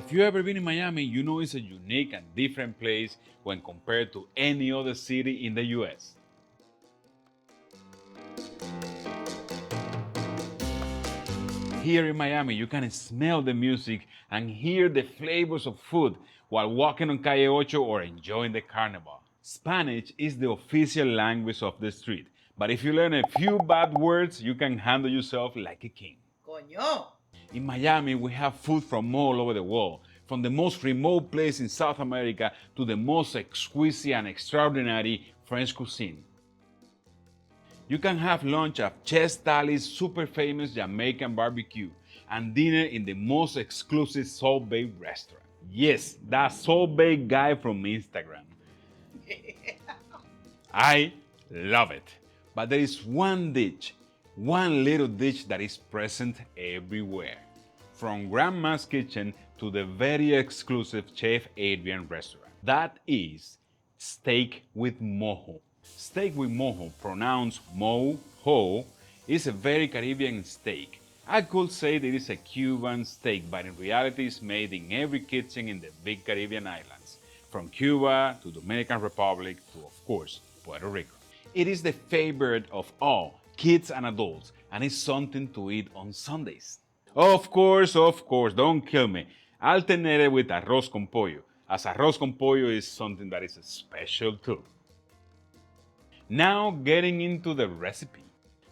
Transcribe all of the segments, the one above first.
If you've ever been in Miami, you know it's a unique and different place when compared to any other city in the US. Here in Miami, you can smell the music and hear the flavors of food while walking on Calle Ocho or enjoying the carnival. Spanish is the official language of the street, but if you learn a few bad words, you can handle yourself like a king. Coño. In Miami, we have food from all over the world, from the most remote place in South America to the most exquisite and extraordinary French cuisine. You can have lunch at Chef Tally's super famous Jamaican barbecue and dinner in the most exclusive Salt Bae restaurant. Yes, that Salt Bae guy from Instagram. I love it. But there is one dish, one little dish that is present everywhere. From Grandma's Kitchen to the very exclusive Chef Adrian restaurant. That is steak with mojo. Steak with mojo, pronounced mojo, is a very Caribbean steak. I could say that it is a Cuban steak, but in reality it's made in every kitchen in the big Caribbean islands, from Cuba to Dominican Republic to, of course, Puerto Rico. It is the favorite of all, kids and adults, and it's something to eat on Sundays. Of course, don't kill me. Alternate it with arroz con pollo, as arroz con pollo is something that is special too. Now getting into the recipe.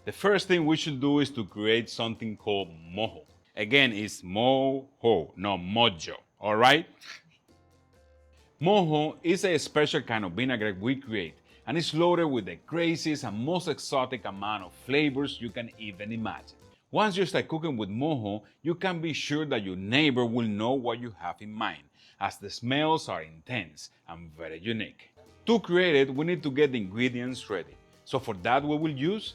The first thing we should do is to create something called mojo. Again, it's mojo, not mojo, alright? Mojo is a special kind of vinaigrette we create, and it's loaded with the craziest and most exotic amount of flavors you can even imagine. Once you start cooking with mojo, you can be sure that your neighbor will know what you have in mind, as the smells are intense and very unique. To create it, we need to get the ingredients ready. So for that we will use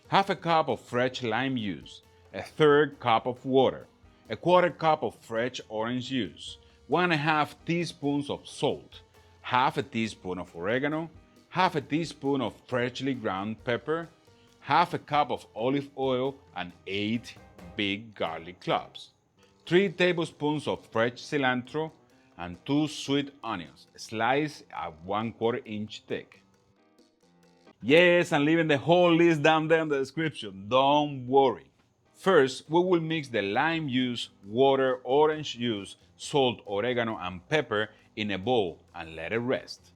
half a cup of fresh lime juice, a third cup of water, a quarter cup of fresh orange juice, 1.5 teaspoons of salt, half a teaspoon of oregano, half a teaspoon of freshly ground pepper, half a cup of olive oil, and 8 big garlic cloves, 3 tablespoons of fresh cilantro, and 2 sweet onions, sliced at 1/4 inch thick. Yes, I'm leaving the whole list down there in the description, don't worry. First, we will mix the lime juice, water, orange juice, salt, oregano, and pepper in a bowl and let it rest.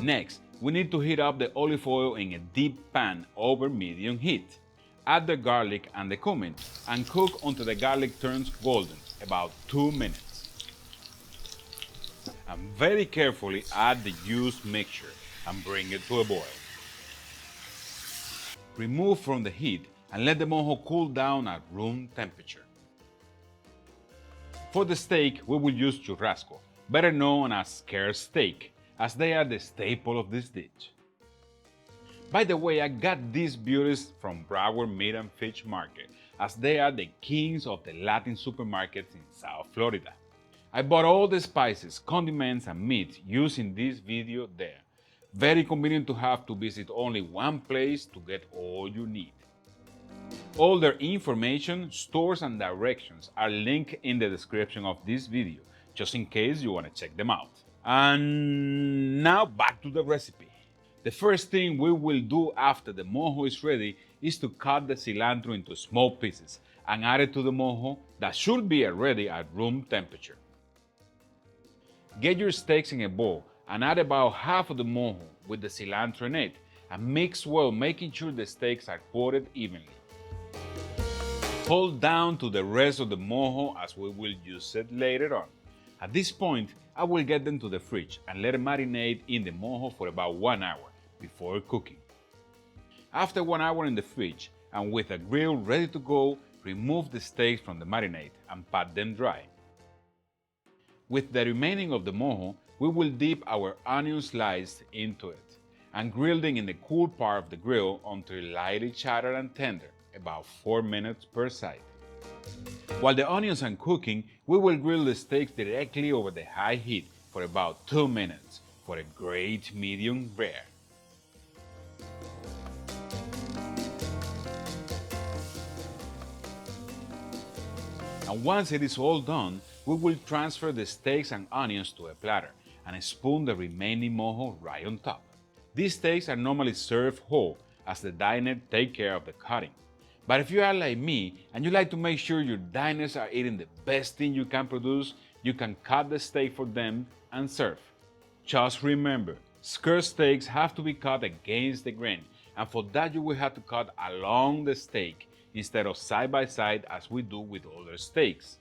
Next, we need to heat up the olive oil in a deep pan over medium heat. Add the garlic and the cumin and cook until the garlic turns golden, about 2 minutes. And very carefully add the juice mixture and bring it to a boil. Remove from the heat and let the mojo cool down at room temperature. For the steak, we will use churrasco, better known as scarce steak, as they are the staple of this dish. By the way, I got these beauties from Broward Meat and Fish Market, as they are the kings of the Latin supermarkets in South Florida. I bought all the spices, condiments, and meat used in this video there. Very convenient to have to visit only one place to get all you need. All their information, stores, and directions are linked in the description of this video, just in case you want to check them out. And now back to the recipe. The first thing we will do after the mojo is ready is to cut the cilantro into small pieces and add it to the mojo that should be already at room temperature. Get your steaks in a bowl and add about half of the mojo with the cilantro in it and mix well, making sure the steaks are coated evenly. Hold down to the rest of the mojo as we will use it later on. At this point, I will get them to the fridge and let it marinate in the mojo for about 1 hour before cooking. After 1 hour in the fridge and with a grill ready to go, remove the steaks from the marinade and pat them dry. With the remaining of the mojo, we will dip our onion sliced into it and grill them in the cool part of the grill until lightly charred and tender, about 4 minutes per side. While the onions are cooking, we will grill the steaks directly over the high heat for about 2 minutes for a great medium rare. And once it is all done, we will transfer the steaks and onions to a platter and spoon the remaining mojo right on top. These steaks are normally served whole, as the diner take care of the cutting. But if you are like me and you like to make sure your diners are eating the best thing you can produce, you can cut the steak for them and serve. Just remember, skirt steaks have to be cut against the grain, and for that you will have to cut along the steak instead of side by side as we do with other steaks.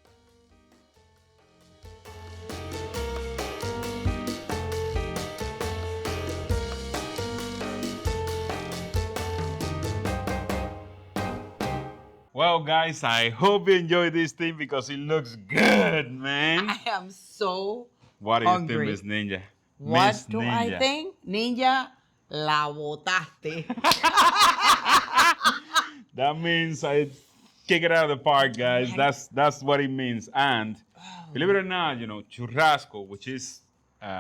Well, guys, I hope you enjoy this thing because it looks good, man. I am so What do you hungry. think, Miss Ninja? What Miss do Ninja. I think? Ninja, la botaste. That means I kick it out of the park, guys. That's what it means. And believe it or not, churrasco, which is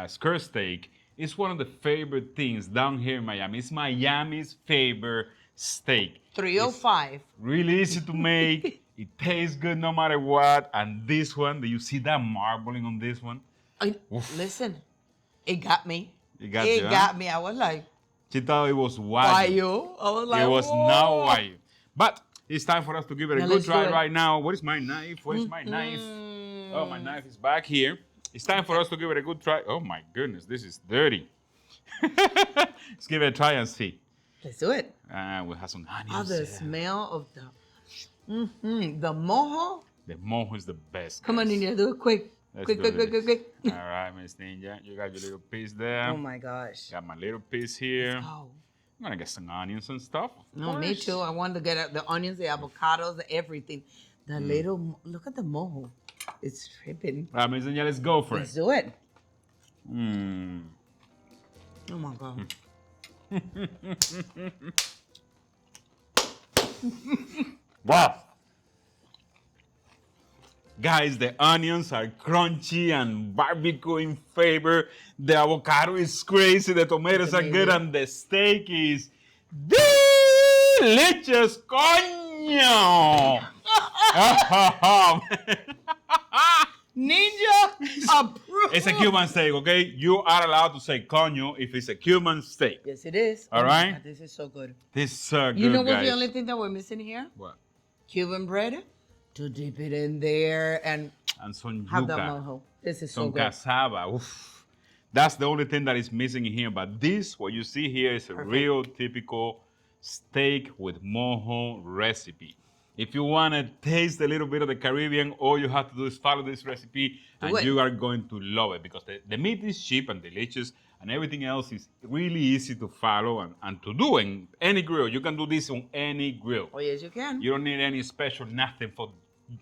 skirt steak, is one of the favorite things down here in Miami. It's Miami's favorite steak. 305. Really easy to make. It tastes good no matter what. And this one, do you see that marbling on this one? Listen, it got me. It got It you, huh? got me. I was like, She thought it was why wagyu. you? I was like, It was whoa. not wagyu. But it's time for us to give it a Now good let's try do it. right now. Where is my knife? Where's my knife? Oh, my knife is back here. It's time for us to give it a good try. Oh my goodness, this is dirty. Let's give it a try and see. Let's do it. We'll have some onions. Oh, the here. smell of the mojo. The mojo is the best. Come on, guys. Ninja, do it quick. Let's Quick. do All this. All right, Miss Ninja, you got your little piece there. Oh my gosh. Got my little piece here. Oh. I'm gonna get some onions and stuff. of No, me course. too. I wanted to get the onions, the avocados, everything. The little, look at the mojo. It's tripping. All right, Miss Ninja, let's go for Let's it. do it. Mm. Oh my God. Wow. Guys, the onions are crunchy and barbecue in flavor. The avocado is crazy. The tomatoes are good, and the steak is delicious. Coño! Ninja approved. It's a Cuban steak, okay? You are allowed to say coño if it's a Cuban steak. Yes, it is. All Oh my right. God, this is so good. This is so good, You know what's guys. the only thing that we're missing here? What? Cuban bread. To dip it in there and And some have the yuca. mojo. This is so Some good. cassava. Oof. That's the only thing that is missing in here. But this, what you see here, is a Perfect. real typical steak with mojo recipe. If you want to taste a little bit of the Caribbean, all you have to do is follow this recipe, and Do it. you are going to love it because the meat is cheap and delicious, and everything else is really easy to follow and to do in any grill. You can do this on any grill. Oh, yes, you can. You don't need any special nothing for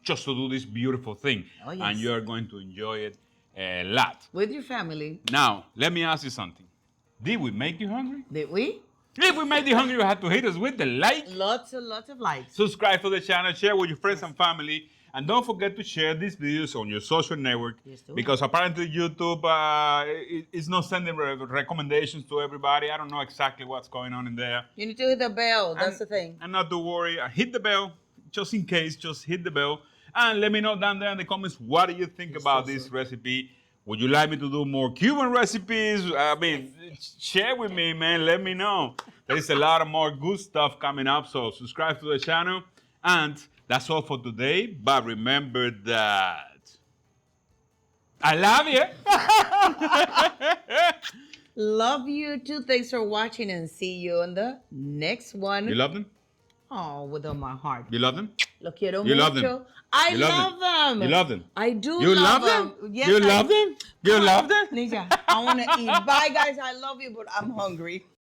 just to do this beautiful thing. Oh, yes. And you're going to enjoy it a lot. With your family. Now, let me ask you something. Did we make you hungry? Did we? If we made you hungry, you have to hit us with the like. Lots and lots of likes. Subscribe to the channel, share with your friends and family, and don't forget to share these videos on your social network Yes, do. because apparently YouTube is not sending recommendations to everybody. I don't know exactly what's going on in there. You need to hit the bell. That's the thing. And not to worry, hit the bell just in case. Just hit the bell and let me know down there in the comments what do you think about this recipe. Would you like me to do more Cuban recipes? I mean, share with me, man. Let me know. There is a lot of more good stuff coming up, so subscribe to the channel. And that's all for today. But remember that I love you. Love you too. Thanks for watching and see you in the next one. You love them? Oh, with all my heart. You love them? Lo quiero You mucho. love them? I You love love them. You love them? I do You love love them? Yes, You I love them? You love them? Ninja, I want to eat. Bye, guys. I love you, but I'm hungry.